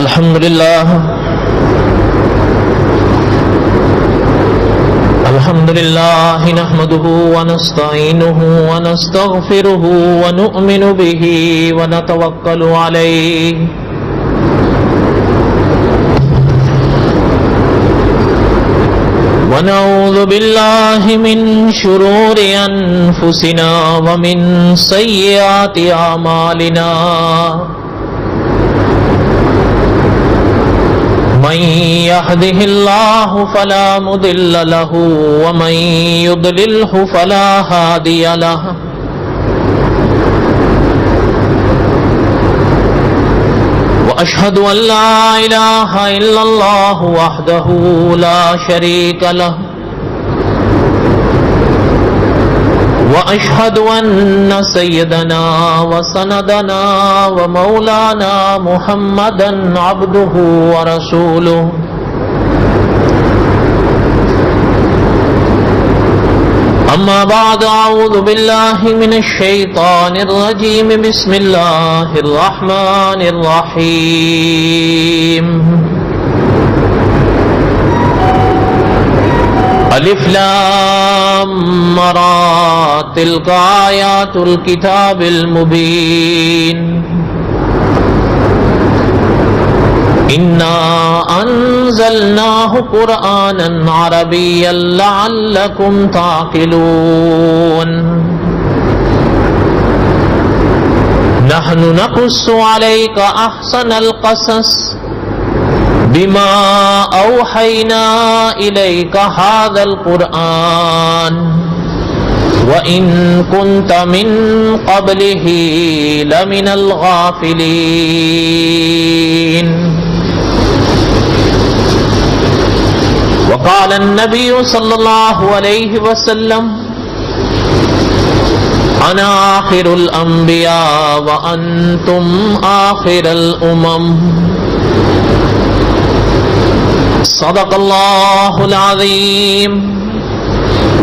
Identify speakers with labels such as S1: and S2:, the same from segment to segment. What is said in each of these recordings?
S1: الحمد لله نحمده ونستعينه ونستغفره ونؤمن به ونتوكل عليه ونعوذ بالله من شرور أنفسنا ومن سيئات أعمالنا من يهده الله فلا مضل له ومن يضلله فلا هادي له وأشهد أن لا إله إلا الله وحده لا شريك له وأشهد أن سيدنا وسندنا ومولانا محمدا عبده ورسوله أما بعد أعوذ بالله من الشيطان الرجيم بسم الله الرحمن الرحيم الف لام را تلك آیات الكتاب المبین انا انزلناه قرآنا عربيا لعلكم تعقلون نحن نقص عليك احسن القصص بما اوحينا اليك هذا القرآن وإن كنت من قبله لمن الغافلين وقال النبي صلى الله عليه وسلم أنا آخر الأنبياء وأنتم آخر الأمم صدق الله العظيم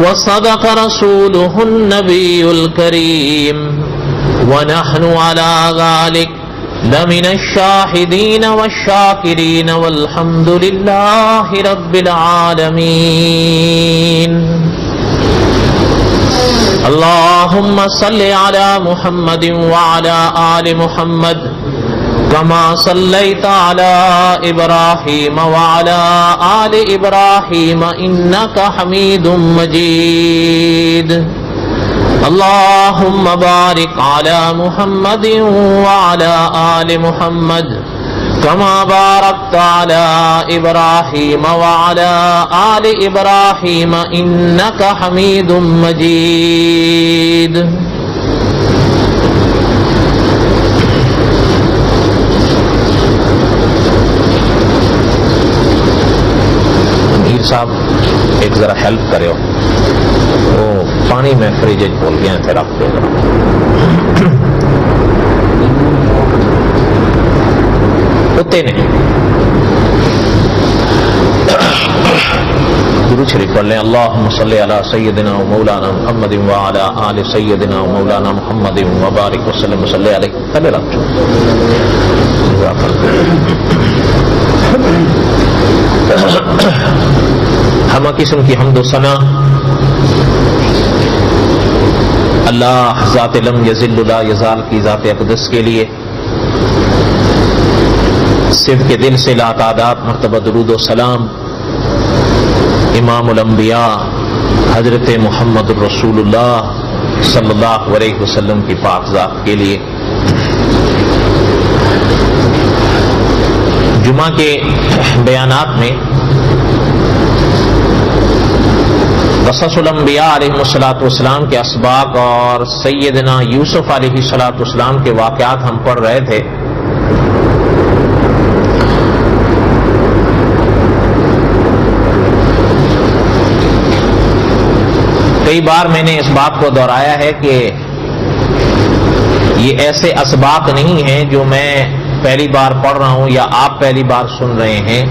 S1: وصدق رسوله النبي الكريم ونحن على ذلك لمن الشاهدين والشاكرين والحمد لله رب العالمين اللهم صل على محمد وعلى آل محمد كما صليت على إبراهيم وعلى آل إبراهيم إنك حميد مجيد اللهم بارك على محمد وعلى آل محمد كما باركت على إبراهيم وعلى آل إبراهيم إنك حميد مجيد صاحب ایک ذرا ہیلپ کرو وہ پانی میں فریج بول گیا تھے رکھ دو ذرا ہوتے نہیں درود شریف پڑھ لیں اللہم صلی علی سیدنا و مولانا محمد و علی آل سیدنا و مولانا محمد و بارک وسلم صلی علیہ پہلے رکھ دو ہمہ قسم کی حمد و ثنا اللہ ذات لم یزل لا یزال کی ذات اقدس کے لیے صرف کے دل سے لا تعداد مرتبہ درود و سلام امام الانبیاء حضرت محمد الرسول اللہ صلی اللہ علیہ وسلم کی پاک ذات کے لیے جمعہ کے بیانات میں قصص الانبیاء علیہ السلام کے اسباق اور سیدنا یوسف علیہ السلام کے واقعات ہم پڑھ رہے تھے. کئی بار میں نے اس بات کو دہرایا ہے کہ یہ ایسے اسباق نہیں ہیں جو میں پہلی بار پڑھ رہا ہوں یا آپ پہلی بار سن رہے ہیں،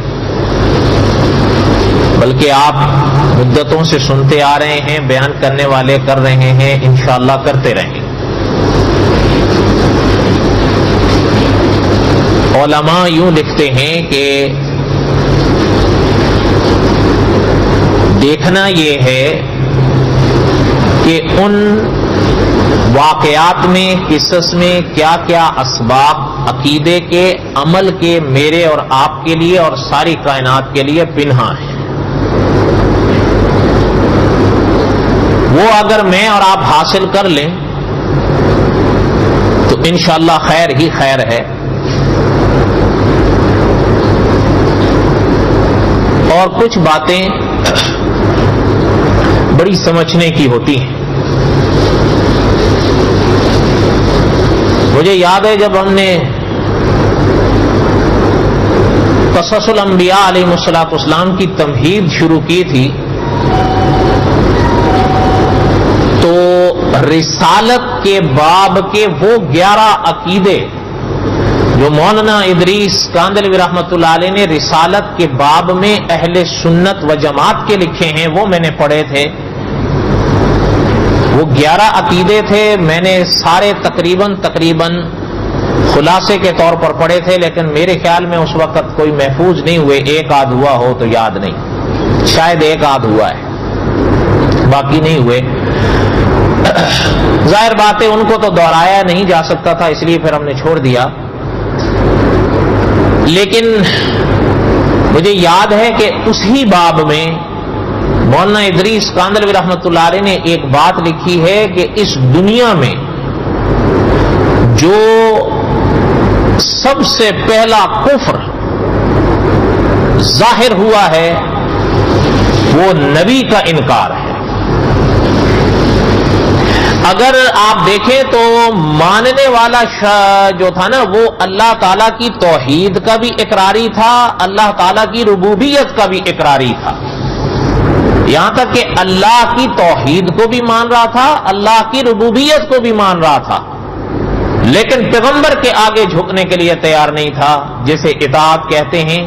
S1: بلکہ آپ مدتوں سے سنتے آ رہے ہیں، بیان کرنے والے کر رہے ہیں، انشاءاللہ کرتے رہیں. اور علماء یوں لکھتے ہیں کہ دیکھنا یہ ہے کہ ان واقعات میں، قصص میں کیا کیا اسباب عقیدے کے، عمل کے میرے اور آپ کے لیے اور ساری کائنات کے لیے پنہاں ہیں. وہ اگر میں اور آپ حاصل کر لیں تو انشاءاللہ خیر ہی خیر ہے. اور کچھ باتیں بڑی سمجھنے کی ہوتی ہیں. مجھے یاد ہے جب ہم نے قصص الانبیاء علیہ الصلوۃ والسلام کی تمہید شروع کی تھی تو رسالت کے باب کے وہ 11 عقیدے جو مولانا ادریس کاندھلوی رحمۃ اللہ علیہ نے رسالت کے باب میں اہل سنت و جماعت کے لکھے ہیں وہ میں نے پڑھے تھے. وہ 11 عقیدے تھے. میں نے سارے تقریباً خلاصے کے طور پر پڑھے تھے، لیکن میرے خیال میں اس وقت کوئی محفوظ نہیں ہوئے. ایک آدھ ہوا ہو تو یاد نہیں، شاید ایک آدھ ہوا ہے، باقی نہیں ہوئے. ظاہر بات ہے ان کو تو دہرایا نہیں جا سکتا تھا، اس لیے پھر ہم نے چھوڑ دیا. لیکن مجھے یاد ہے کہ اسی باب میں مولانا ادریس کاندھلوی رحمۃ اللہ علیہ نے ایک بات لکھی ہے کہ اس دنیا میں جو سب سے پہلا کفر ظاہر ہوا ہے وہ نبی کا انکار ہے. اگر آپ دیکھیں تو ماننے والا جو تھا نا وہ اللہ تعالیٰ کی توحید کا بھی اقراری تھا، اللہ تعالیٰ کی ربوبیت کا بھی اقراری تھا. یہاں تک کہ اللہ کی توحید کو بھی مان رہا تھا، اللہ کی ربوبیت کو بھی مان رہا تھا، لیکن پیغمبر کے آگے جھکنے کے لیے تیار نہیں تھا، جسے اطاعت کہتے ہیں.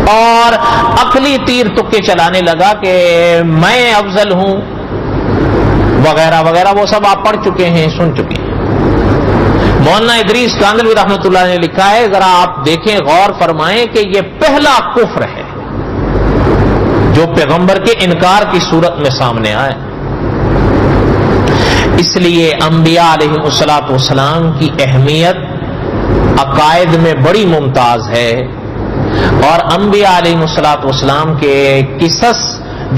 S1: اور عقلی تیر تکے چلانے لگا کہ میں افضل ہوں وغیرہ وغیرہ، وہ سب آپ پڑھ چکے ہیں، سن چکے ہیں. مولانا ادریس کاندھلوی رحمۃ اللہ نے لکھا ہے، ذرا آپ دیکھیں، غور فرمائیں کہ یہ پہلا کفر ہے جو پیغمبر کے انکار کی صورت میں سامنے آئے. اس لیے انبیاء علیہ الصلوۃ والسلام کی اہمیت عقائد میں بڑی ممتاز ہے، اور انبیاء علیہ الصلوۃ والسلام کے قصص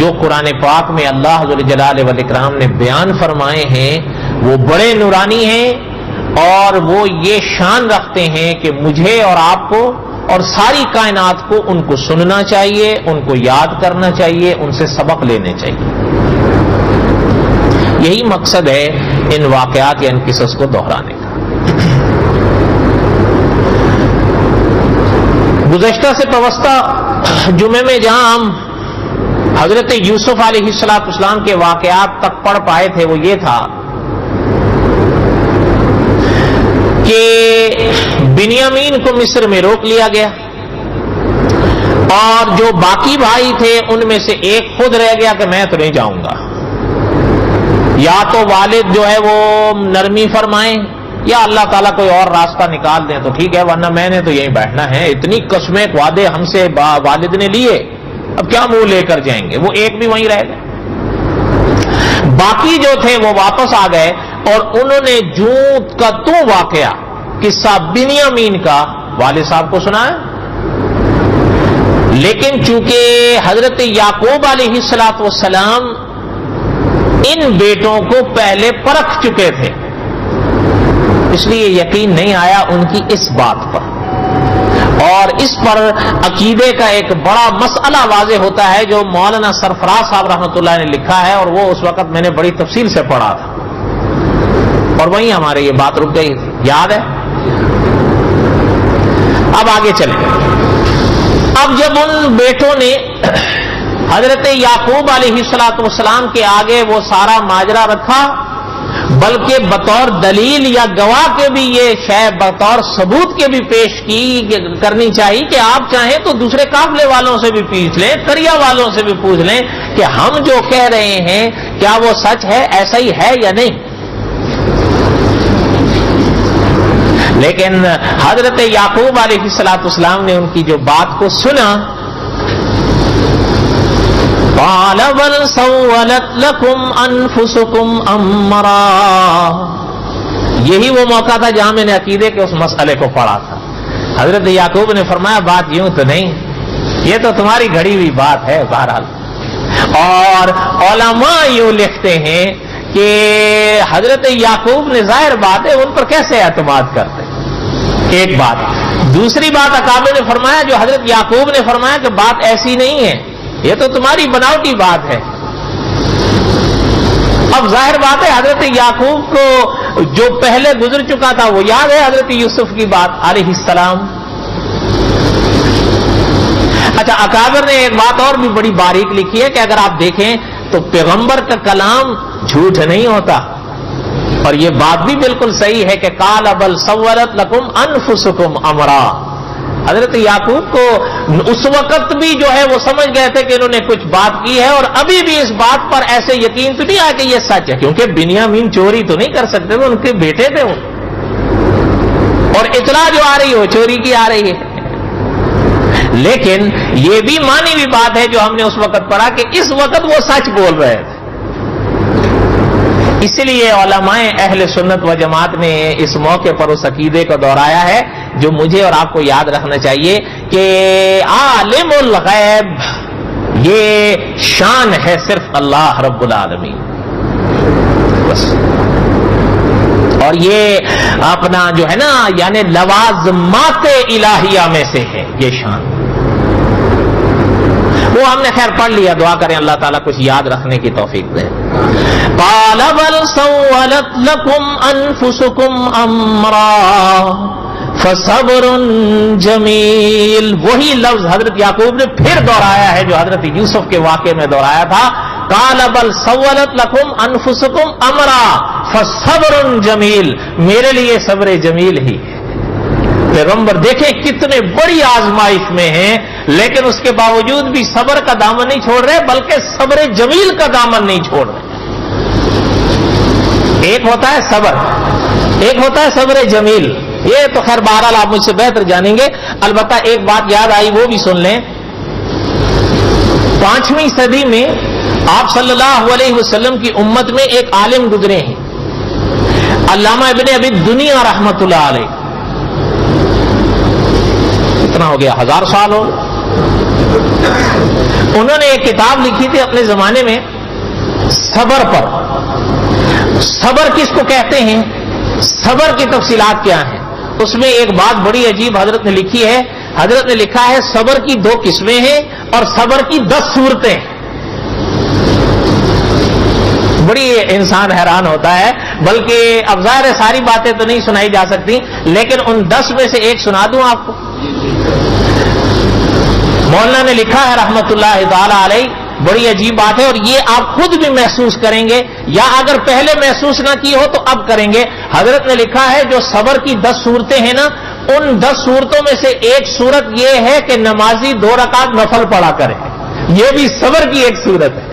S1: جو قرآن پاک میں اللہ ذو الجلال والاکرام نے بیان فرمائے ہیں وہ بڑے نورانی ہیں، اور وہ یہ شان رکھتے ہیں کہ مجھے اور آپ کو اور ساری کائنات کو ان کو سننا چاہیے، ان کو یاد کرنا چاہیے، ان سے سبق لینے چاہیے. یہی مقصد ہے ان واقعات یا ان قصص کو دہرانے کا. گزشتہ سے پوستہ جمعے میں جہاں ہم حضرت یوسف علیہ السلام کے واقعات تک پڑھ پائے تھے وہ یہ تھا کہ بنیامین کو مصر میں روک لیا گیا، اور جو باقی بھائی تھے ان میں سے ایک خود رہ گیا کہ میں تو نہیں جاؤں گا. یا تو والد جو ہے وہ نرمی فرمائیں یا اللہ تعالیٰ کوئی اور راستہ نکال دیں تو ٹھیک ہے، ورنہ میں نے تو یہیں بیٹھنا ہے. اتنی قسمیں وعدے ہم سے والد نے لیے، اب کیا منہ لے کر جائیں گے. وہ ایک بھی وہیں رہ گئے. باقی جو تھے وہ واپس آ گئے، اور انہوں نے جوت کا تو واقعہ قصہ بنیامین کا والد صاحب کو سنایا. لیکن چونکہ حضرت یعقوب علیہ السلام ان بیٹوں کو پہلے پرکھ چکے تھے، اس لیے یقین نہیں آیا ان کی اس بات پر. اور اس پر عقیدے کا ایک بڑا مسئلہ واضح ہوتا ہے جو مولانا سرفراز صاحب رحمۃ اللہ نے لکھا ہے، اور وہ اس وقت میں نے بڑی تفصیل سے پڑھا تھا، اور وہیں ہمارے یہ بات رک گئی تھی، یاد ہے. اب آگے چلیں. اب جب ان بیٹوں نے حضرت یعقوب علیہ السلام کے آگے وہ سارا ماجرا رکھا، بلکہ بطور دلیل یا گواہ کے بھی یہ شے بطور ثبوت کے بھی پیش کرنی چاہیے کہ آپ چاہیں تو دوسرے قافلے والوں سے بھی پوچھ لیں، کریا والوں سے بھی پوچھ لیں کہ ہم جو کہہ رہے ہیں کیا وہ سچ ہے، ایسا ہی ہے یا نہیں. لیکن حضرت یعقوب علیہ السلام نے ان کی جو بات کو سنا، قال بل سولت لكم انفسكم امرا، یہی وہ موقع تھا جہاں میں نے عقیدے کے اس مسئلے کو پڑھا تھا۔ حضرت یعقوب نے فرمایا بات یوں تو نہیں، یہ تو تمہاری گھڑی ہوئی بات ہے بہرحال۔ اور علماء یوں لکھتے ہیں کہ حضرت یعقوب نے ظاہر بات ہے ان پر کیسے اعتماد کرتے، ایک بات۔ دوسری بات اکابر نے فرمایا، جو حضرت یعقوب نے فرمایا کہ بات ایسی نہیں ہے، یہ تو تمہاری بناوٹی بات ہے۔ اب ظاہر بات ہے حضرت یعقوب کو جو پہلے گزر چکا تھا وہ یاد ہے، حضرت یوسف کی بات علیہ السلام۔ اچھا، اکابر نے ایک بات اور بھی بڑی باریک لکھی ہے کہ اگر آپ دیکھیں تو پیغمبر کا کلام جھوٹ نہیں ہوتا، اور یہ بات بھی بالکل صحیح ہے کہ قال بل سولت لکم انفسکم امرا۔ حضرت یعقوب کو اس وقت بھی جو ہے وہ سمجھ گئے تھے کہ انہوں نے کچھ بات کی ہے، اور ابھی بھی اس بات پر ایسے یقین تو نہیں آیا کہ یہ سچ ہے، کیونکہ بنیامین چوری تو نہیں کر سکتے تھے، ان کے بیٹے تھے وہ، اور اطلاع جو آ رہی ہے وہ چوری کی آ رہی ہے۔ لیکن یہ بھی مانی ہوئی بات ہے جو ہم نے اس وقت پڑھا کہ اس وقت وہ سچ بول رہے تھے۔ اس لیے علماء اہل سنت و جماعت نے اس موقع پر اس عقیدے کو دہرایا ہے جو مجھے اور آپ کو یاد رکھنا چاہیے کہ عالم الغیب یہ شان ہے صرف اللہ رب العالمین بس، اور یہ اپنا جو ہے نا یعنی لوازمات الہیہ میں سے ہے یہ شان۔ وہ ہم نے خیر پڑھ لیا، دعا کریں اللہ تعالیٰ کچھ یاد رکھنے کی توفیق دے۔ قال بل سولت لكم انفسكم امرا فصبر جمیل، وہی لفظ حضرت یعقوب نے پھر دہرایا ہے جو حضرت یوسف کے واقعے میں دہرایا تھا۔ قال بل سولت لكم انفسكم امرا فصبر جمیل، میرے لیے صبر جمیل ہی ہے۔ پیغمبر دیکھیں کتنے بڑی آزمائش میں ہیں، لیکن اس کے باوجود بھی صبر کا دامن نہیں چھوڑ رہے، بلکہ صبر جمیل کا دامن نہیں چھوڑ رہے۔ ایک ہوتا ہے صبر، ایک ہوتا ہے صبر جمیل، یہ تو خیر بہرحال آپ مجھ سے بہتر جانیں گے۔ البتہ ایک بات یاد آئی وہ بھی سن لیں، 5ویں صدی میں آپ صلی اللہ علیہ وسلم کی امت میں ایک عالم گزرے ہیں، علامہ ابن ابی دنیا رحمت اللہ علیہ۔ کتنا ہو گیا، 1000 سال ہو۔ انہوں نے ایک کتاب لکھی تھی اپنے زمانے میں صبر پر۔ صبر کس کو کہتے ہیں، صبر کی تفصیلات کیا ہیں، اس میں ایک بات بڑی عجیب حضرت نے لکھی ہے۔ حضرت نے لکھا ہے صبر کی 2 قسمیں ہیں اور صبر کی 10 صورتیں۔ بڑی انسان حیران ہوتا ہے، بلکہ اب ظاہر ہے ساری باتیں تو نہیں سنائی جا سکتی، لیکن ان 10 میں سے ایک سنا دوں آپ کو۔ مولانا نے لکھا ہے رحمت اللہ تعالی علیہ، بڑی عجیب بات ہے، اور یہ آپ خود بھی محسوس کریں گے، یا اگر پہلے محسوس نہ کی ہو تو اب کریں گے۔ حضرت نے لکھا ہے جو صبر کی 10 صورتیں ہیں نا، ان 10 صورتوں میں سے ایک صورت یہ ہے کہ نمازی 2 رکعت نفل پڑھا کرے، یہ بھی صبر کی ایک صورت ہے۔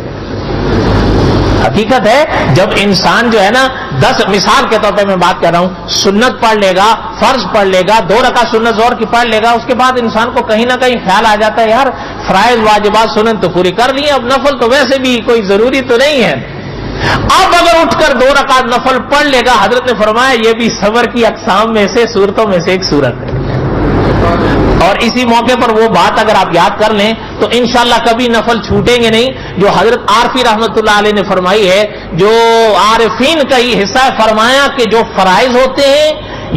S1: حقیقت ہے جب انسان جو ہے نا 10 مثال کے طور پہ میں بات کر رہا ہوں، سنت پڑھ لے گا، فرض پڑھ لے گا، 2 رکعت سنت ظہر کی پڑھ لے گا، اس کے بعد انسان کو کہیں نہ کہیں خیال آ جاتا ہے یار فرائض واجبات سنت تو پوری کر لی، اب نفل تو ویسے بھی کوئی ضروری تو نہیں ہے۔ اب اگر اٹھ کر 2 رکعت نفل پڑھ لے گا، حضرت نے فرمایا یہ بھی صبر کی اقسام میں سے صورتوں میں سے ایک صورت ہے۔ اور اسی موقع پر وہ بات اگر آپ یاد کر لیں تو انشاءاللہ کبھی نفل چھوٹیں گے نہیں، جو حضرت عارفی رحمت اللہ علیہ نے فرمائی ہے، جو عارفین کا یہ حصہ ہے، فرمایا کہ جو فرائض ہوتے ہیں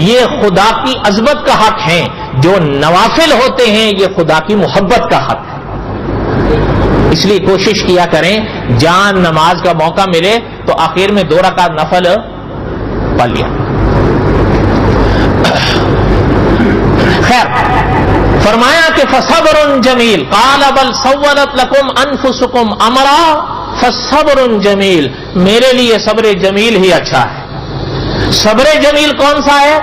S1: یہ خدا کی عظمت کا حق ہیں، جو نوافل ہوتے ہیں یہ خدا کی محبت کا حق ہے۔ اس لیے کوشش کیا کریں جان نماز کا موقع ملے تو آخر میں 2 رکعت نفل پڑھ لیا۔ خیر فرمایا کہ فصبر جمیل، قال بل سولت لكم انفسكم امرا فصبر جمیل، میرے لیے صبر جمیل ہی اچھا ہے۔ صبر جمیل کون سا ہے؟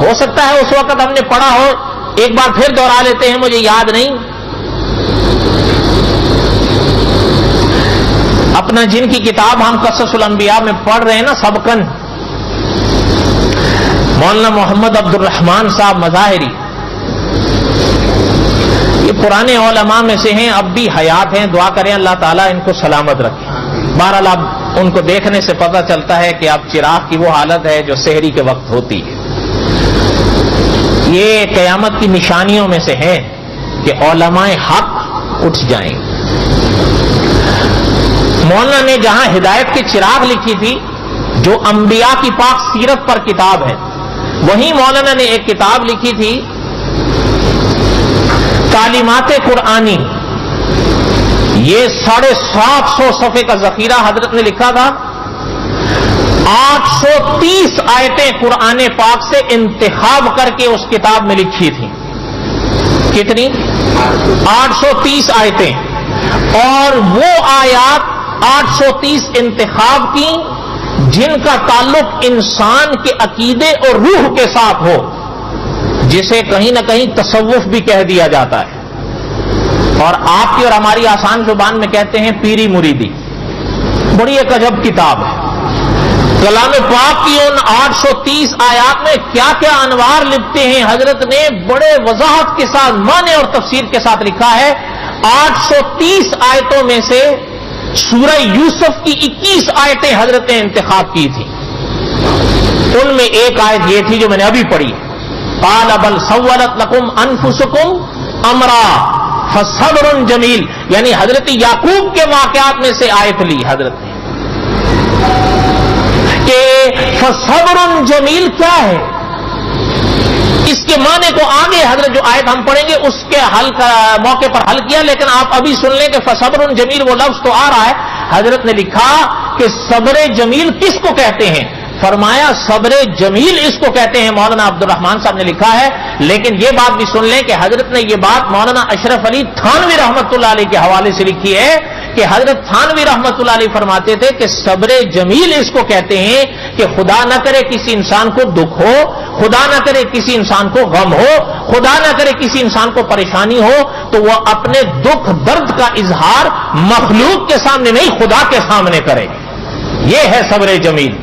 S1: ہو سکتا ہے اس وقت ہم نے پڑھا ہو، ایک بار پھر دوہرا لیتے ہیں، مجھے یاد نہیں۔ اپنا جن کی کتاب ہم قصص الانبیاء میں پڑھ رہے ہیں نا سبقن، مولانا محمد عبد الرحمان صاحب مظاہری، یہ پرانے علماء میں سے ہیں، اب بھی حیات ہیں، دعا کریں اللہ تعالیٰ ان کو سلامت رکھے۔ بہرحال اب ان کو دیکھنے سے پتہ چلتا ہے کہ اب چراغ کی وہ حالت ہے جو سحری کے وقت ہوتی ہے۔ یہ قیامت کی نشانیوں میں سے ہے کہ علماء حق اٹھ جائیں۔ مولانا نے جہاں ہدایت کے چراغ لکھی تھی جو انبیاء کی پاک سیرت پر کتاب ہے، وہیں مولانا نے ایک کتاب لکھی تھی تعلیمات قرآنی، یہ 750 صفحے کا ذخیرہ حضرت نے لکھا تھا۔ 830 آیتیں قرآن پاک سے انتخاب کر کے اس کتاب میں لکھی تھیں۔ کتنی؟ 830 آیتیں، اور وہ آیات 830 انتخاب کی جن کا تعلق انسان کے عقیدے اور روح کے ساتھ ہو، جسے کہیں نہ کہیں تصوف بھی کہہ دیا جاتا ہے، اور آپ کی اور ہماری آسان زبان میں کہتے ہیں پیری مریدی۔ بڑی ایک عجب کتاب ہے۔ کلام پاک کی ان 830 آیات میں کیا کیا انوار لکھتے ہیں حضرت نے بڑے وضاحت کے ساتھ معنی اور تفسیر کے ساتھ لکھا ہے۔ 830 آیتوں میں سے سورہ یوسف کی 21 آیتیں حضرت نے انتخاب کی تھی۔ ان میں ایک آیت یہ تھی جو میں نے ابھی پڑھی، قال بل سولت لکم انفسکم امرا فصبر جمیل، یعنی حضرت یعقوب کے واقعات میں سے آیت لی حضرت نے کہ فصبر جمیل کیا ہے، اس کے معنی کو آگے حضرت جو آیت ہم پڑھیں گے اس کے حل کا موقع پر حل کیا، لیکن آپ ابھی سن لیں کہ فصبر جمیل وہ لفظ تو آ رہا ہے۔ حضرت نے لکھا کہ صبر جمیل کس کو کہتے ہیں، فرمایا صبر جمیل اس کو کہتے ہیں، مولانا عبد الرحمان صاحب نے لکھا ہے۔ لیکن یہ بات بھی سن لیں کہ حضرت نے یہ بات مولانا اشرف علی تھانوی رحمت اللہ علیہ کے حوالے سے لکھی ہے کہ حضرت تھانوی رحمت اللہ علیہ فرماتے تھے کہ صبر جمیل اس کو کہتے ہیں کہ خدا نہ کرے کسی انسان کو دکھ ہو، خدا نہ کرے کسی انسان کو غم ہو، خدا نہ کرے کسی انسان کو پریشانی ہو، تو وہ اپنے دکھ درد کا اظہار مخلوق کے سامنے نہیں خدا کے سامنے کرے۔ یہ ہے صبر جمیل۔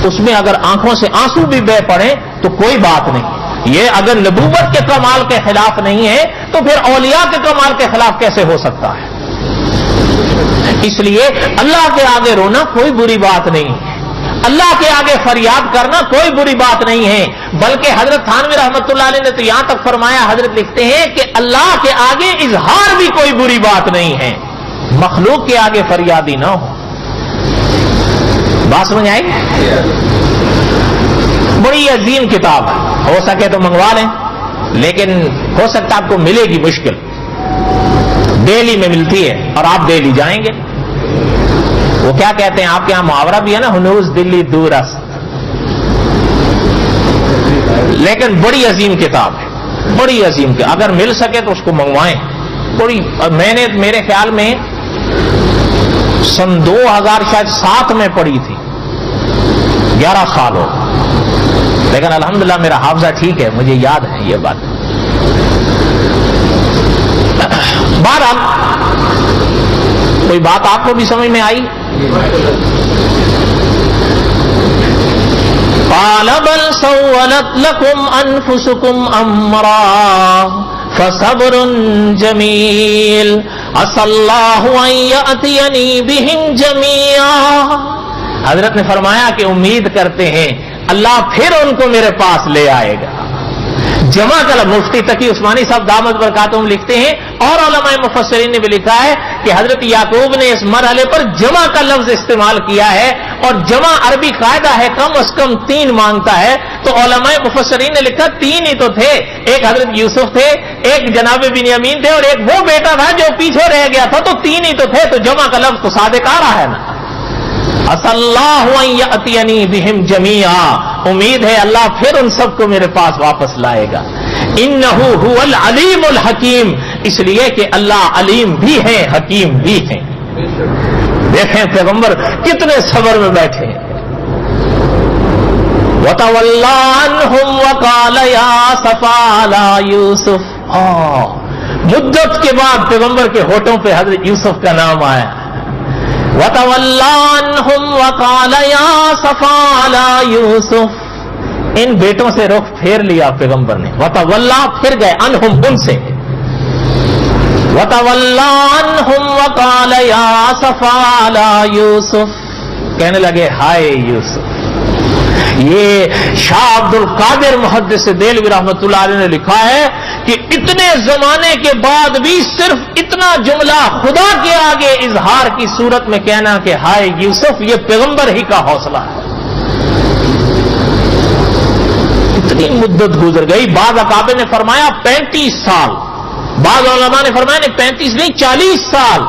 S1: اس میں اگر آنکھوں سے آنسو بھی بہ پڑے تو کوئی بات نہیں۔ یہ اگر نبوت کے کمال کے خلاف نہیں ہے تو پھر اولیاء کے کمال کے خلاف کیسے ہو سکتا ہے؟ اس لیے اللہ کے آگے رونا کوئی بری بات نہیں ہے، اللہ کے آگے فریاد کرنا کوئی بری بات نہیں ہے، بلکہ حضرت تھانوی رحمت اللہ علیہ نے تو یہاں تک فرمایا، حضرت لکھتے ہیں کہ اللہ کے آگے اظہار بھی کوئی بری بات نہیں ہے، مخلوق کے آگے فریادی نہ ہو۔ بات سمجھ آئی؟ بڑی عظیم کتاب ہے، ہو سکے تو منگوا لیں، لیکن ہو سکتا آپ کو ملے گی مشکل، دہلی میں ملتی ہے اور آپ دہلی جائیں گے۔ وہ کیا کہتے ہیں آپ کے یہاں محاورہ بھی ہے نا، ہنوز دلی دور است، لیکن بڑی عظیم کتاب ہے، بڑی عظیم کتاب، اگر مل سکے تو اس کو منگوائیں۔ بڑی، میں نے میرے خیال میں سن 2007 میں پڑھی تھی، 11 سال ہو، لیکن الحمدللہ میرا حافظہ ٹھیک ہے، مجھے یاد ہے یہ بات۔ بہرحال کوئی بات آپ کو بھی سمجھ میں آئی؟ قال بل سولت لكم انفسكم امرا فصبر جمیل عسى الله ان يأتيني بهم جميعا۔ حضرت نے فرمایا کہ امید کرتے ہیں اللہ پھر ان کو میرے پاس لے آئے گا۔ جمع کا لفظ مفتی تقی عثمانی صاحب دامت برکاتہم لکھتے ہیں، اور علماء مفسرین نے بھی لکھا ہے کہ حضرت یعقوب نے اس مرحلے پر جمع کا لفظ استعمال کیا ہے، اور جمع عربی قاعدہ ہے کم از کم 3 مانگتا ہے، تو علماء مفسرین نے لکھا 3 ہی تو تھے، ایک حضرت یوسف تھے، ایک جناب بنیامین تھے، اور ایک وہ بیٹا تھا جو پیچھے رہ گیا تھا، تو 3 ہی تو تھے، تو جمع کا لفظ تو صادق آ رہا ہے نا۔ عسى الله ان يأتيني بهم جميعا، امید ہے اللہ پھر ان سب کو میرے پاس واپس لائے گا۔ انه هو العلیم الحکیم، اس لیے کہ اللہ علیم بھی ہے حکیم بھی ہے۔ دیکھیں پیغمبر کتنے صبر میں بیٹھے ہیں۔ وتولى عنهم وقال يا اسفا على يوسف، مدت کے بعد پیغمبر کے ہونٹوں پہ حضرت یوسف کا نام آیا۔ وَتَوَلَّى عَنْهُمْ وَقَالَ يَا أَسَفَا عَلَى يُوسُفَ ان بیٹوں سے رخ پھیر لیا پیغمبر نے. وتولا پھر گئے انہم ان سے. وتولا عنہم وقال یا اسفا علی یوسف, کہنے لگے ہائے یوسف. یہ شاہ عبد القادر محدث دہلوی رحمۃ اللہ علیہ نے لکھا ہے کہ اتنے زمانے کے بعد بھی صرف اتنا جملہ خدا کے آگے اظہار کی صورت میں کہنا کہ ہائے یوسف, یہ پیغمبر ہی کا حوصلہ ہے. اتنی مدت گزر گئی. بعض اکابر نے فرمایا 35 سال, بعض علماء نے فرمایا نہیں 35 نہیں 40 سال,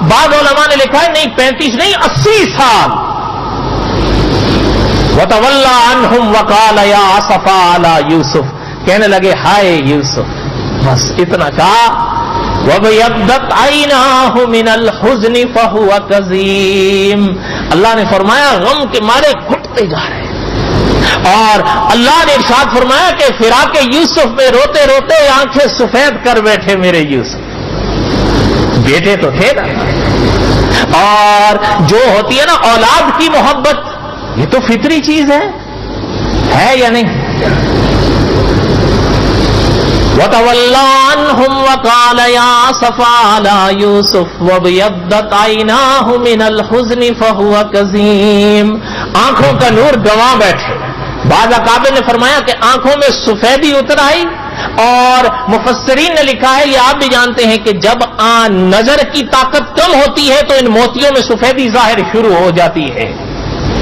S1: بعض علماء نے لکھا ہے نہیں 35 نہیں 80 سال. وَتَوَلَّى عَنْهُمْ وَقَالَ يَا أَسَفَا عَلَى يُوسُف, کہنے لگے ہائے یوسف. بس اتنا کہا. وَبَيَضَّتْ عَيْنَاهُ مِنَ الْحُزْنِ فَهُوَ كَظِيمٌ, اللہ نے فرمایا غم کے مارے گھٹتے جا رہے ہیں. اور اللہ نے ارشاد فرمایا کہ فراق یوسف میں روتے روتے آنکھیں سفید کر بیٹھے میرے یوسف. بیٹے تو تھے نا, اور جو ہوتی ہے نا اولاد کی محبت, یہ تو فطری چیز ہے یا نہیں؟ وَتَوَلَّى عَنْهُمْ وَقَالَ يَا أَسَفَا عَلَى يُوسُفَ وَابْيَضَّتْ عَيْنَاهُ مِنَ الْحُزْنِ فَهُوَ كَظِيمٌ, آنکھوں کا نور گنوا بیٹھے. بعض اکابر نے فرمایا کہ آنکھوں میں سفیدی اتر آئی, اور مفسرین نے لکھا ہے یہ آپ بھی جانتے ہیں کہ جب نظر کی طاقت کم ہوتی ہے تو ان موتیوں میں سفیدی ظاہر شروع ہو جاتی ہے.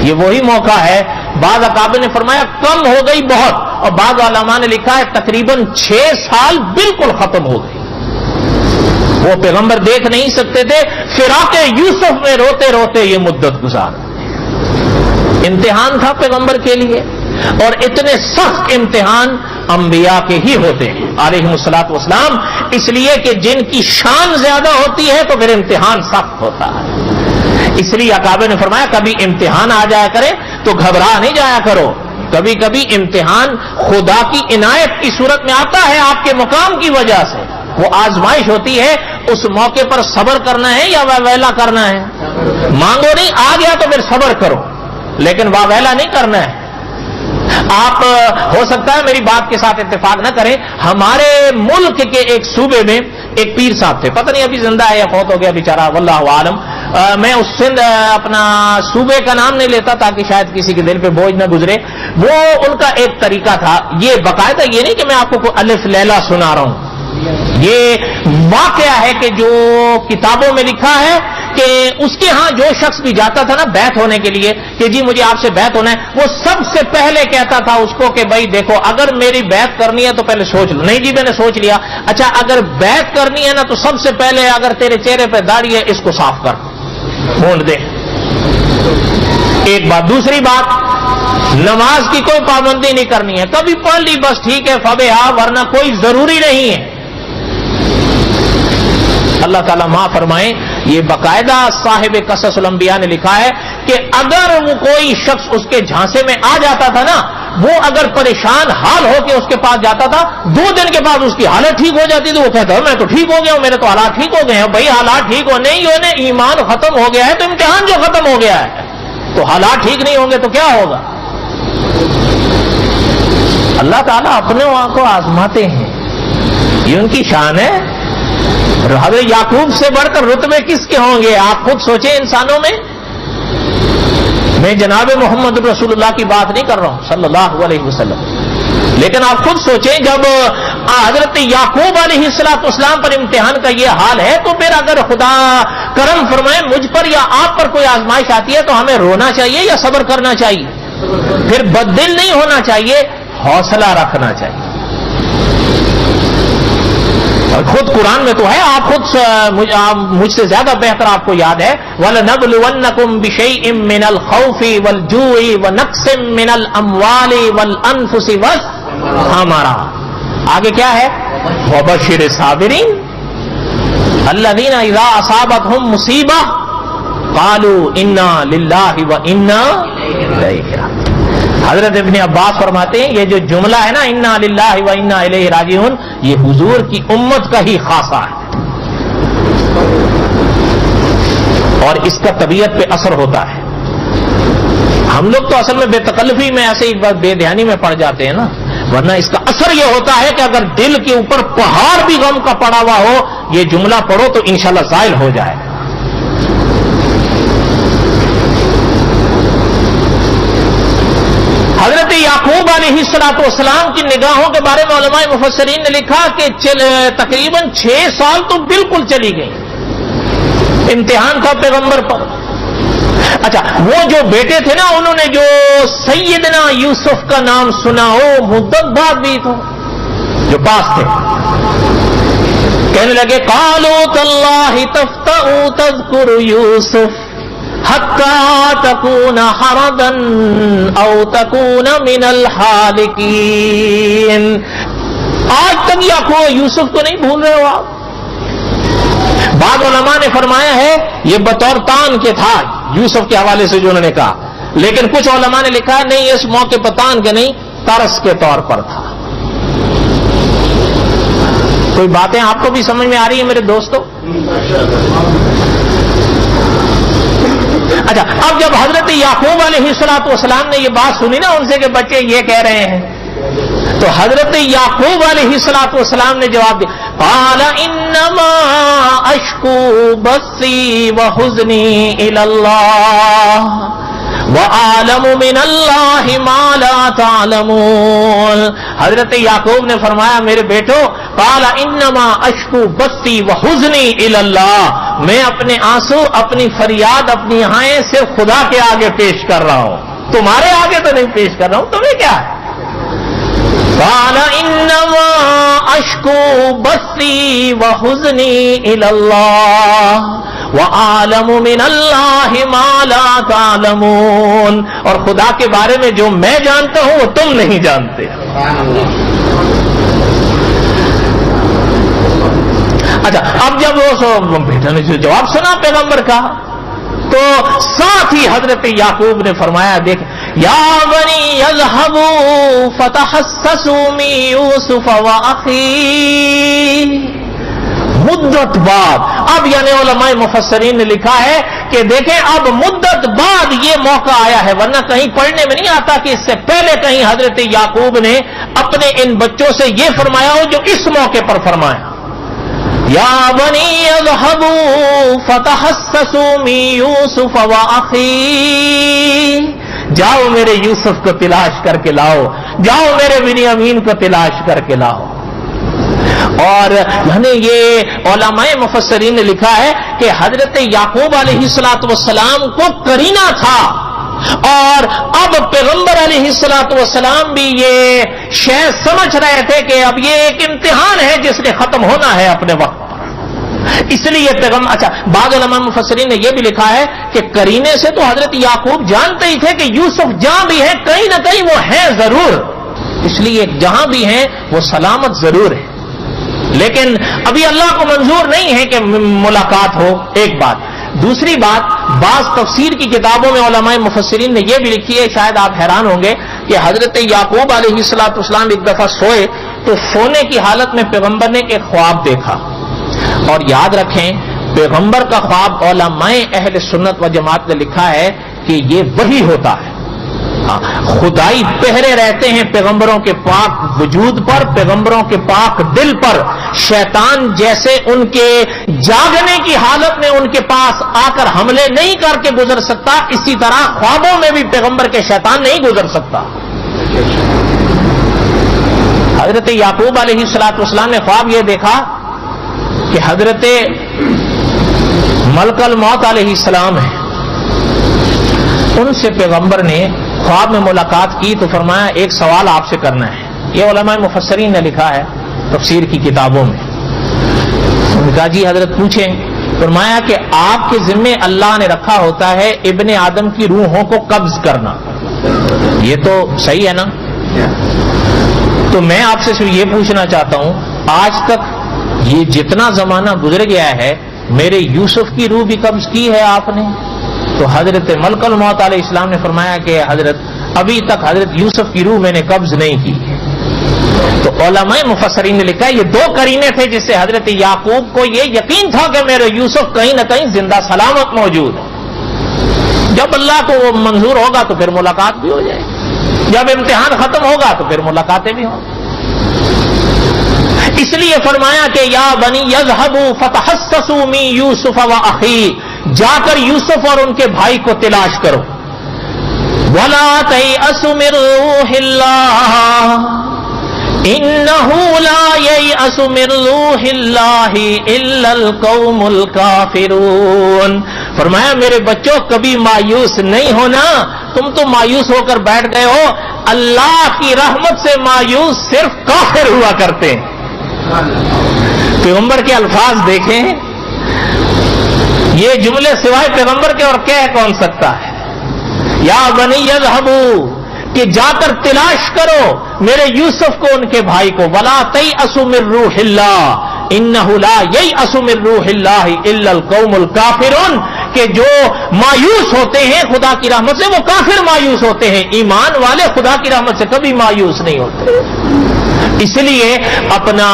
S1: یہ وہی موقع ہے. بعض اکابر نے فرمایا کم ہو گئی بہت, اور بعض علماء نے لکھا ہے تقریباً 6 سال بالکل ختم ہو گئی. وہ پیغمبر دیکھ نہیں سکتے تھے, فراق یوسف میں روتے روتے یہ مدت گزار. امتحان تھا پیغمبر کے لیے, اور اتنے سخت امتحان انبیاء کے ہی ہوتے ہیں علیہم الصلوۃ والسلام, اس لیے کہ جن کی شان زیادہ ہوتی ہے تو پھر امتحان سخت ہوتا ہے. اس لیے اکابر نے فرمایا کبھی امتحان آ جایا کرے تو گھبرا نہیں جایا کرو. کبھی کبھی امتحان خدا کی عنایت کی صورت میں آتا ہے آپ کے مقام کی وجہ سے, وہ آزمائش ہوتی ہے. اس موقع پر صبر کرنا ہے یا واویلا کرنا ہے؟ مانگو نہیں, آ گیا تو پھر صبر کرو, لیکن واویلا نہیں کرنا ہے. آپ ہو سکتا ہے میری بات کے ساتھ اتفاق نہ کریں. ہمارے ملک کے ایک صوبے میں ایک پیر صاحب تھے, پتہ نہیں ابھی زندہ ہے یا فوت ہو گیا بیچارہ, واللہ عالم. میں اس سندھ اپنا صوبے کا نام نہیں لیتا تاکہ شاید کسی کے دل پہ بوجھ نہ گزرے. وہ ان کا ایک طریقہ تھا, یہ باقاعدہ یہ نہیں کہ میں آپ کو الف لیلا سنا رہا ہوں, یہ واقعہ ہے کہ جو کتابوں میں لکھا ہے کہ اس کے ہاں جو شخص بھی جاتا تھا نا بیعت ہونے کے لیے کہ جی مجھے آپ سے بیعت ہونا ہے, وہ سب سے پہلے کہتا تھا اس کو کہ بھائی دیکھو اگر میری بیعت کرنی ہے تو پہلے سوچ لو. نہیں جی میں نے سوچ لیا. اچھا اگر بیعت کرنی ہے نا تو سب سے پہلے اگر تیرے چہرے پہ داڑھی ہے اس کو صاف کر, مونڈ دے. ایک بات. دوسری بات, نماز کی کوئی پابندی نہیں کرنی ہے, کبھی پڑھ لی بس ٹھیک ہے فبہا, ورنہ کوئی ضروری نہیں ہے. اللہ تعالیٰ معاف فرمائیں, یہ باقاعدہ صاحب قصص الانبیاء نے لکھا ہے کہ اگر وہ کوئی شخص اس کے جھانسے میں آ جاتا تھا نا, وہ اگر پریشان حال ہو کے اس کے پاس جاتا تھا, 2 دن کے بعد اس کی حالت ٹھیک ہو جاتی تو وہ کہتا ہے میں تو ٹھیک ہو گیا ہوں, میرے تو حالات ٹھیک ہو گئے ہیں. بھائی حالات ٹھیک ہونے ہی ہونے, ایمان ختم ہو گیا ہے تو امتحان جو ختم ہو گیا ہے, تو حالات ٹھیک نہیں ہوں گے تو کیا ہوگا؟ اللہ تعالیٰ اپنے کو آزماتے ہیں, یہ ان کی شان ہے. حضرت یعقوب سے بڑھ کر رتبے کس کے ہوں گے؟ آپ خود سوچیں. انسانوں میں جناب محمد رسول اللہ کی بات نہیں کر رہا ہوں صلی اللہ علیہ وسلم, لیکن آپ خود سوچیں جب حضرت یعقوب علیہ السلام پر امتحان کا یہ حال ہے, تو پھر اگر خدا کرم فرمائے مجھ پر یا آپ پر کوئی آزمائش آتی ہے تو ہمیں رونا چاہیے یا صبر کرنا چاہیے؟ پھر بددل نہیں ہونا چاہیے, حوصلہ رکھنا چاہیے. اور خود قرآن میں تو ہے, آپ خود مجھ سے زیادہ بہتر آپ کو یاد ہے, وَلَنَبْلُوَنَّكُمْ بِشَيْءٍ مِّنَ الْخَوْفِ وَالْجُوعِ وَنَقْصٍ مِّنَ الْأَمْوَالِ وَالْأَنفُسِ وَالثَّمَرَاتِ. آگے کیا ہے؟ وَبَشِّرِ الصَّابِرِينَ الَّذِينَ إِذَا أَصَابَتْهُمْ مُصِيبَةٌ قَالُوا إِنَّا لِلَّهِ وَإِنَّا إِلَيْهِ رَاجِعُونَ. حضرت ابن عباس فرماتے ہیں یہ جو جملہ ہے نا انا للہ و انا الیہ راجعون, یہ حضور کی امت کا ہی خاصہ ہے, اور اس کا طبیعت پہ اثر ہوتا ہے. ہم لوگ تو اصل میں بے تکلفی میں ایسے ہی بے دھیانی میں پڑ جاتے ہیں نا، ورنہ اس کا اثر یہ ہوتا ہے کہ اگر دل کے اوپر پہاڑ بھی غم کا پڑا ہوا ہو، یہ جملہ پڑھو تو انشاءاللہ زائل ہو جائے. حضرت یعقوب علیہ السلام کی نگاہوں کے بارے میں علماء مفسرین نے لکھا کہ تقریباً 6 سال تو بالکل چلی گئی، امتحان تھا پیغمبر پر. اچھا، وہ جو بیٹے تھے نا، انہوں نے جو سیدنا یوسف کا نام سنا ہو، مدت بعد بھی تو جو پاس تھے کہنے لگے قالوا تاللہ تفتأ تذکر یوسف حتی تکون حردا او تکون من الحالکین. آج تک یوسف کو نہیں بھول رہے ہو آپ؟ بعض علماء نے فرمایا ہے یہ بطور تان کے تھا، یوسف کے حوالے سے جو انہوں نے کہا، لیکن کچھ علماء نے لکھا نہیں، اس موقع پر تان کے نہیں، ترس کے طور پر تھا. کوئی باتیں آپ کو بھی سمجھ میں آ رہی ہیں میرے دوستو؟ اچھا، اب جب حضرت یعقوب علیہ السلام نے یہ بات سنی نا ان سے کہ بچے یہ کہہ رہے ہیں، تو حضرت یعقوب علیہ السلام نے جواب دیا قال انما اشکو بثی وحزنی الی اللہ وَأَعْلَمُ مِنَ اللَّهِ مَا لَا تَعْلَمُونَ. حضرت یعقوب نے فرمایا میرے بیٹو قال انما اشکو بثی وحزنی الی اللہ، میں اپنے آنسو، اپنی فریاد، اپنی آہیں صرف خدا کے آگے پیش کر رہا ہوں، تمہارے آگے تو نہیں پیش کر رہا ہوں، تمہیں کیا ہے؟ قال انما اشکو بثی وحزنی الی اللہ وَأَعْلَمُ مِنَ اللَّهِ مَا لَا تَعْلَمُونَ، اور خدا کے بارے میں جو میں جانتا ہوں وہ تم نہیں جانتے. اچھا، اب جب وہ بیٹا نے جو جواب سنا پیغمبر کا، تو ساتھ ہی حضرت یعقوب نے فرمایا دیکھ یا بنی اذهبوا فتحسسوا من یوسف واخیہ. مدت بعد، اب یعنی علماء مفسرین نے لکھا ہے کہ دیکھیں اب مدت بعد یہ موقع آیا ہے، ورنہ کہیں پڑھنے میں نہیں آتا کہ اس سے پہلے کہیں حضرت یعقوب نے اپنے ان بچوں سے یہ فرمایا ہو جو اس موقع پر فرمایا یا بنی اذهبوا فتحسسوا من یوسف واخیہ، جاؤ میرے یوسف کو تلاش کر کے لاؤ، جاؤ میرے بنیامین کو تلاش کر کے لاؤ. اور یعنی یہ علماء مفسرین نے لکھا ہے کہ حضرت یعقوب علیہ السلام کو قرینہ تھا، اور اب پیغمبر علیہ السلام بھی یہ شے سمجھ رہے تھے کہ اب یہ ایک امتحان ہے جس نے ختم ہونا ہے اپنے وقت پر، اس لیے پیغمبر. اچھا، بعض علماء مفسرین نے یہ بھی لکھا ہے کہ قرینے سے تو حضرت یعقوب جانتے ہی تھے کہ یوسف جہاں بھی ہیں کہیں نہ کہیں وہ ہیں ضرور، اس لیے جہاں بھی ہیں وہ سلامت ضرور ہے، لیکن ابھی اللہ کو منظور نہیں ہے کہ ملاقات ہو. ایک بات. دوسری بات، بعض تفسیر کی کتابوں میں علماء مفسرین نے یہ بھی لکھی ہے، شاید آپ حیران ہوں گے کہ حضرت یعقوب علیہ السلام ایک دفعہ سوئے تو سونے کی حالت میں پیغمبر نے ایک خواب دیکھا. اور یاد رکھیں پیغمبر کا خواب علماء اہل سنت و جماعت نے لکھا ہے کہ یہ وحی ہوتا ہے. خدائی پہرے رہتے ہیں پیغمبروں کے پاک وجود پر، پیغمبروں کے پاک دل پر. شیطان جیسے ان کے جاگنے کی حالت میں ان کے پاس آ کر حملے نہیں کر کے گزر سکتا، اسی طرح خوابوں میں بھی پیغمبر کے شیطان نہیں گزر سکتا. حضرت یعقوب علیہ السلام نے خواب یہ دیکھا کہ حضرت ملک الموت علیہ السلام ہیں، ان سے پیغمبر نے خواب میں ملاقات کی تو فرمایا ایک سوال آپ سے کرنا ہے. یہ علماء مفسرین نے لکھا ہے تفسیر کی کتابوں میں. انہوں نے کہا جی حضرت پوچھیں. فرمایا کہ آپ کے ذمے اللہ نے رکھا ہوتا ہے ابن آدم کی روحوں کو قبض کرنا، یہ تو صحیح ہے نا؟ تو میں آپ سے صرف یہ پوچھنا چاہتا ہوں آج تک یہ جتنا زمانہ گزر گیا ہے میرے یوسف کی روح بھی قبض کی ہے آپ نے؟ تو حضرت ملک الموت علیہ السلام نے فرمایا کہ حضرت ابھی تک حضرت یوسف کی روح میں نے قبض نہیں کی. تو علماء مفسرین نے لکھا یہ دو قرینے تھے جس سے حضرت یعقوب کو یہ یقین تھا کہ میرے یوسف کہیں نہ کہیں زندہ سلامت موجود ہے. جب اللہ کو وہ منظور ہوگا تو پھر ملاقات بھی ہو جائے گی، جب امتحان ختم ہوگا تو پھر ملاقاتیں بھی ہوں گی۔ اس لیے فرمایا کہ یا بنی یذهبوا فتحسسوا من یوسف واخیہ، جا کر یوسف اور ان کے بھائی کو تلاش کرو۔ ولا تیأسوا من روح اللہ انہ لا ییأس من روح اللہ الا القوم الکافرون۔ فرمایا میرے بچوں کبھی مایوس نہیں ہونا، تم تو مایوس ہو کر بیٹھ گئے ہو، اللہ کی رحمت سے مایوس صرف کافر ہوا کرتے ہیں۔ پیغمبر کے الفاظ دیکھیں، یہ جملے سوائے پیغمبر کے اور کہہ کون سکتا ہے؟ یا بنی یذهبوا، کہ جا کر تلاش کرو میرے یوسف کو ان کے بھائی کو۔ ولا تیأسوا من روح اللہ انہ لا ییأس من روح اللہ الا القوم الکافرون، کہ جو مایوس ہوتے ہیں خدا کی رحمت سے وہ کافر مایوس ہوتے ہیں، ایمان والے خدا کی رحمت سے کبھی مایوس نہیں ہوتے۔ اس لیے اپنا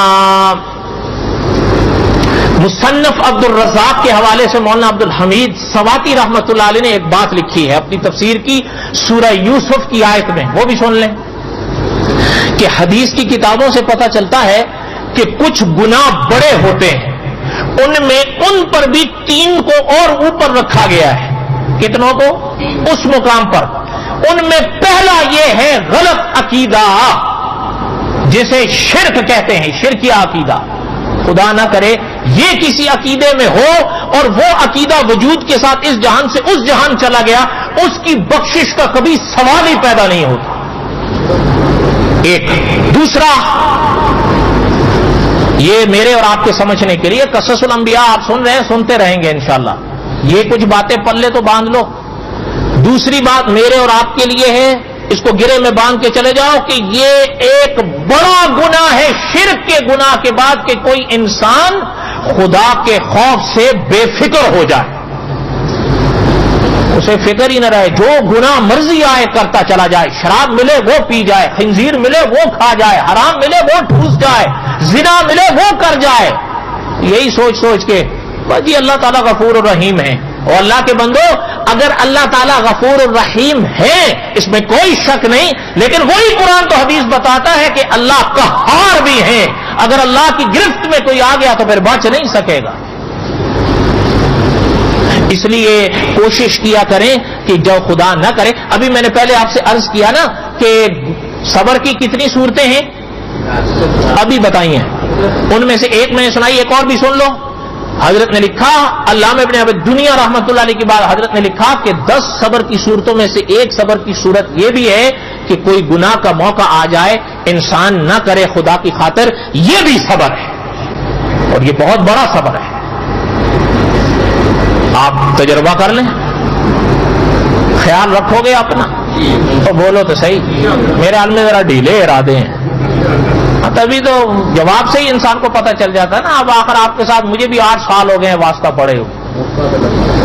S1: مصنف عبد الرزاق کے حوالے سے مولانا عبد الحمید سواتی رحمۃ اللہ علیہ نے ایک بات لکھی ہے اپنی تفسیر کی سورہ یوسف کی آیت میں، وہ بھی سن لیں کہ حدیث کی کتابوں سے پتہ چلتا ہے کہ کچھ گناہ بڑے ہوتے ہیں، ان میں ان پر بھی 3 کو اور اوپر رکھا گیا ہے۔ کتنوں کو؟ اس مقام پر۔ ان میں پہلا یہ ہے غلط عقیدہ، جسے شرک کہتے ہیں، شرکیہ عقیدہ۔ خدا نہ کرے یہ کسی عقیدے میں ہو اور وہ عقیدہ وجود کے ساتھ اس جہان سے اس جہان چلا گیا، اس کی بخشش کا کبھی سوال ہی پیدا نہیں ہوتا۔ ایک دوسرا، یہ میرے اور آپ کے سمجھنے کے لیے قصص الانبیاء آپ سن رہے ہیں، سنتے رہیں گے انشاءاللہ، یہ کچھ باتیں پلے تو باندھ لو۔ دوسری بات میرے اور آپ کے لیے ہے، اس کو گرے میں باندھ کے چلے جاؤ کہ یہ ایک بڑا گناہ ہے شرک کے گناہ کے بعد کہ کوئی انسان خدا کے خوف سے بے فکر ہو جائے، اسے فکر ہی نہ رہے، جو گناہ مرضی آئے کرتا چلا جائے، شراب ملے وہ پی جائے، خنزیر ملے وہ کھا جائے، حرام ملے وہ ٹھوس جائے، زنا ملے وہ کر جائے، یہی سوچ سوچ کے بس یہ اللہ تعالیٰ غفور الرحیم ہے۔ اور اللہ کے بندو، اگر اللہ تعالیٰ غفور الرحیم ہے اس میں کوئی شک نہیں، لیکن وہی قرآن تو حدیث بتاتا ہے کہ اللہ قہار بھی ہے، اگر اللہ کی گرفت میں کوئی آ گیا تو پھر بچ نہیں سکے گا۔ اس لیے کوشش کیا کریں کہ جو خدا نہ کرے، ابھی میں نے پہلے آپ سے عرض کیا نا کہ صبر کی کتنی صورتیں ہیں ابھی بتائی ہیں، ان میں سے ایک میں نے سنائی، ایک اور بھی سن لو۔ حضرت نے لکھا، علامہ ابن ابی دنیا رحمۃ اللہ علیہ کی بات، حضرت نے لکھا کہ 10 صبر کی صورتوں میں سے ایک صبر کی صورت یہ بھی ہے کہ کوئی گناہ کا موقع آ جائے انسان نہ کرے خدا کی خاطر، یہ بھی صبر ہے اور یہ بہت بڑا صبر ہے۔ آپ تجربہ کر لیں، خیال رکھو گے اپنا تو بولو تو صحیح، میرے حال میں ذرا ڈھیلے ارادے ہیں، تبھی تو جواب سے ہی انسان کو پتہ چل جاتا ہے نا۔ اب آخر آپ کے ساتھ مجھے بھی 8 سال ہو گئے ہیں واسطہ پڑے ہو،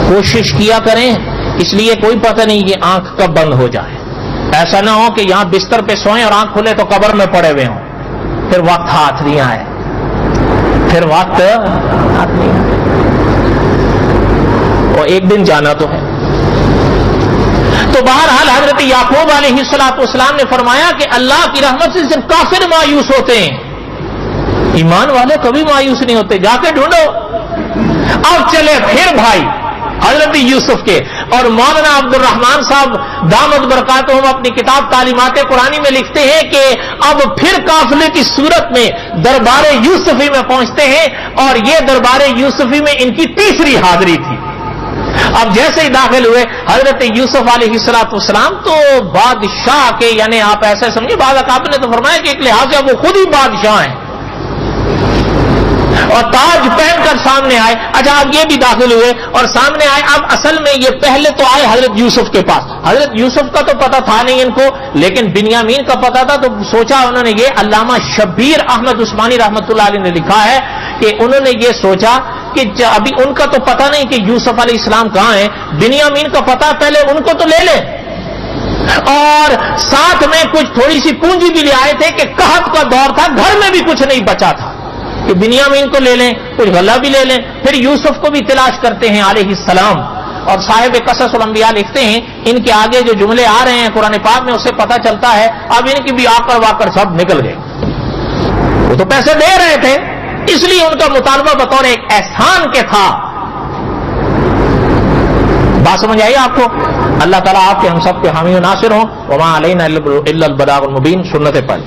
S1: کوشش کیا کریں، اس لیے کوئی پتہ نہیں کہ آنکھ کب بند ہو جائے، ایسا نہ ہو کہ یہاں بستر پہ سوئیں اور آنکھ کھلے تو قبر میں پڑے ہوئے ہوں، پھر وقت ہاتھ نہیں آئے، پھر وقت ہاتھ نہیں آئے، اور ایک دن جانا تو ہے۔ تو بہرحال حضرت یعقوب علیہ السلام نے فرمایا کہ اللہ کی رحمت سے صرف کافر مایوس ہوتے ہیں، ایمان والے کبھی مایوس نہیں ہوتے، جا کے ڈھونڈو۔ اب چلے پھر بھائی حضرت یوسف کے، اور مولانا عبد الرحمان صاحب دامت برکاتہم اپنی کتاب تعلیمات قرآنی میں لکھتے ہیں کہ اب پھر قافلے کی صورت میں دربار یوسفی میں پہنچتے ہیں، اور یہ دربار یوسفی میں ان کی تیسری حاضری تھی۔ اب جیسے ہی داخل ہوئے حضرت یوسف علیہ السلام تو بادشاہ کے، یعنی آپ ایسے سمجھے، بعض اکابر نے تو فرمایا کہ ایک لحاظ سے وہ خود ہی بادشاہ ہیں، اور تاج پہن کر سامنے آئے۔ اچھا اب یہ بھی داخل ہوئے اور سامنے آئے، اب اصل میں یہ پہلے تو آئے حضرت یوسف کے پاس، حضرت یوسف کا تو پتہ تھا نہیں ان کو، لیکن بنیامین کا پتہ تھا، تو سوچا انہوں نے، یہ علامہ شبیر احمد عثمانی رحمۃ اللہ علیہ نے لکھا ہے کہ انہوں نے یہ سوچا کہ ابھی ان کا تو پتہ نہیں کہ یوسف علیہ السلام کہاں ہیں، بنیامین کا پتہ، پہلے ان کو تو لے لیں، اور ساتھ میں کچھ تھوڑی سی پونجی بھی لے آئے تھے کہ قحط کا دور تھا، گھر میں بھی کچھ نہیں بچا تھا، کہ بنیامین کو لے لیں، کچھ غلہ بھی لے لیں، پھر یوسف کو بھی تلاش کرتے ہیں علیہ السلام۔ اور صاحب قصص الانبیاء لکھتے ہیں ان کے آگے جو جملے آ رہے ہیں قرآن پاک میں، اس سے پتہ چلتا ہے اب ان کی بھی آکر واکر سب نکل گئے. وہ تو پیسے دے رہے تھے، اس لیے ان کا مطالبہ بطور ایک احسان کے تھا. بات سمجھ آئی آپ کو؟ اللہ تعالیٰ آپ کے ہم سب کے حامی و ناصر ہوں. وما علینا الا البلاغ المبین. سنت پڑھ